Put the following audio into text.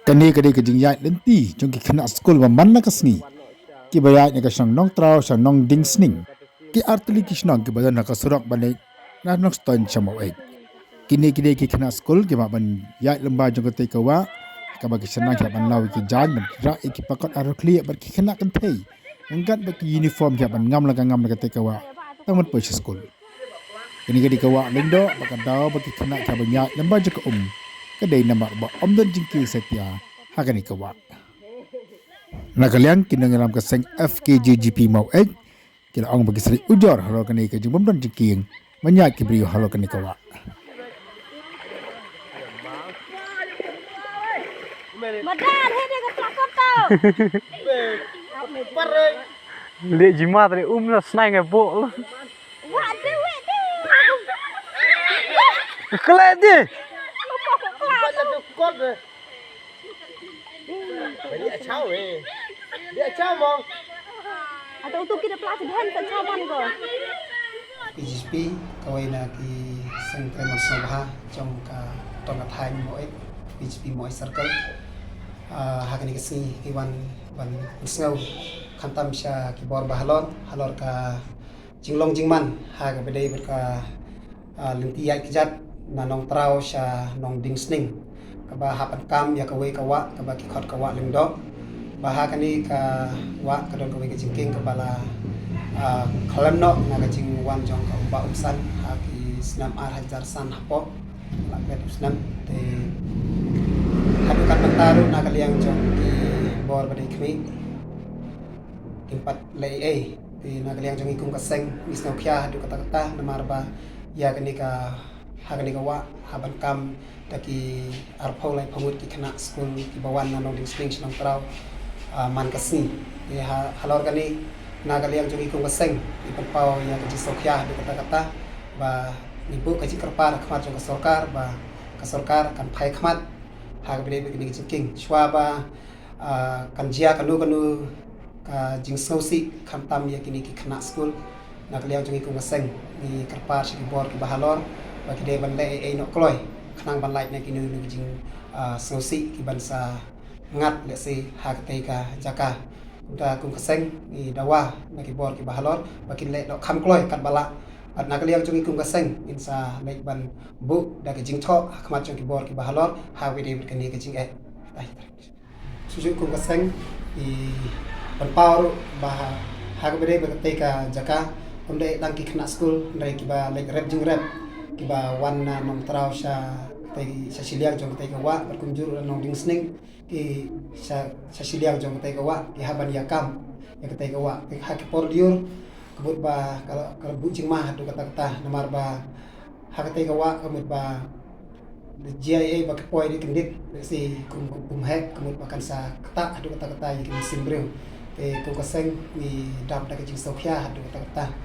Kani kadi kejingyat lenti jongki kena skul mamana kasni. Ki bayat ni kasang nong trau sang nong ding sning. Ki artuli kisnong ki badan nakasurok banai na nong ston chamawek. Kini ki kena skul ki maban yat lemba jongki kawa ka bagi senang ki ban lawi ki jan ban ra ki pakot arokli bar ki kena kan thei. Engkat bagi uniform ki ban ngam laga kawa. Tamat pe skul. Kini kadi kawa lendo bakan daw bagi kena ki ban yat lemba jok kedai nama ba omdan jingki setia hakani kawa. Nakalian kinangalam kaseng FKJGP mau kila ong bagi seri ujor halo kani ke jingom dan jingking manyak kibrio halo kani kawa. Madan hede ka plakot tau. Lihat jimat ni lah senang ke bol. Wah dewe de. Kelet dia. Atau untuk kita pelatih hand pencaman ko. PGP kawai na ki sentreman sabha trong ka tong athai moi PGP moi circle hakani kasi ki wan sngau khantam sha ki bor bahalon halor ka jinglong jingman ha ka bedai berka linti ya kijat na nong trau sha nong ding sning ka ba hapan kam ya kawai kawa ka ba ki khot kawa lingdo baha kani ka wa ka don kawai ka jingking ka bala kalam no na ka jing wan jong ka ba umsan ha ki snam ar hajar san hapo la bet snam te hadu kan pentaru na ka liang jong ki bor badai khmi kimpat lei ti na ka liang jong ikum ka seng misno khya hadu kata kata namar ba ya kani ka hakani ka wa haban kam taki arpau lai pamut ki khana school ki bawan na nong ding spring snong trau man kasni ya halor kani nagaliang jong ikong kaseng ipapau yang kaji sokya di kata-kata ba ibu kaji kerpar khmat jong kasorkar ba kasorkar kan phai khmat ha bede begini king shwa ba kan jia kanu ka jing sausi khamtam ya kini ki khana school nagaliang jong ikong kaseng ni kerpar si bor ki bahalor ba ki de ban le no kloi khnang ban lai na kini ni jing sausi ki bansa ngat le si ha ka jaka udah kum keseng di dawa naki bor ki bahalor makin le dok kham kloi kat bala at nakaliang chung kum keseng insa le ban bu da ke jing tho khmat chung ki bor ki bahalor ha we de kan ni ke jing suju kum keseng di ban paur bah ha ke bede be ka jaka unde dang ki khna school ndai ki ba le rep jing rep ki ba wan na nom trau sha tai sa siliang chung tai ka wa berkunjur nong ding sning ki sa siliang jong tay kawa ki haban yakam ya tay kawa ki hak por diur kebut ba kalau bucing mah do kata-kata namar ba hak tay kawa kemut ba GIA ba poi di kendit si kum hek kemut makan sa kata do kata-kata yang simbreu ke ko kaseng ni dap da ke jing sokya do kata-kata